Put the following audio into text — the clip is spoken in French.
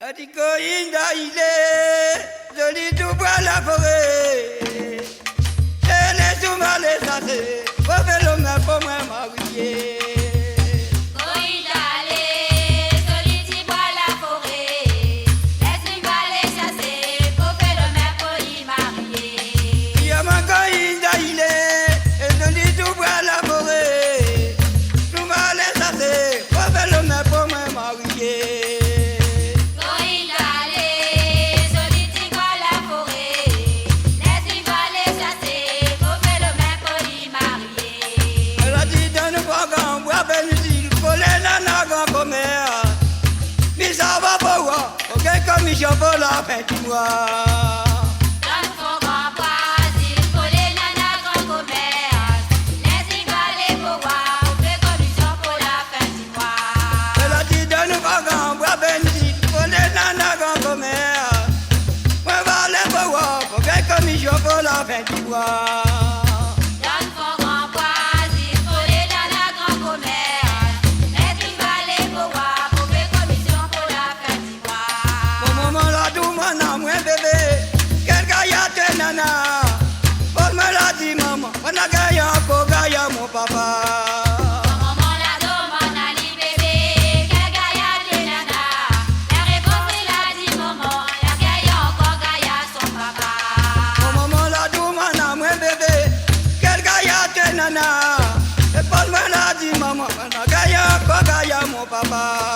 Adikoïnda il est joli tout bois la forêt. Et les soumats les sacés, faut faire le même pour moi marier. Je veux la fin du mois. Donne ton grand Brésil pour les nanas grand commerce. Les égalés pour voir, on fait commission pour la fin du mois. Elle a dit donne ton grand Brésil pour les nanas grand commerce. On va aller pour voir, on fait commission pour la fin du mois. Papa. Maman la demande à li bébé, quel gaillard de nana. La réponse il a dit maman, la gaillard encore gaillard son papa. Maman la demande à moi bébé, quel gaillard de nana. Et Paul me l'a dit maman, la gaillard encore gaillard mon papa.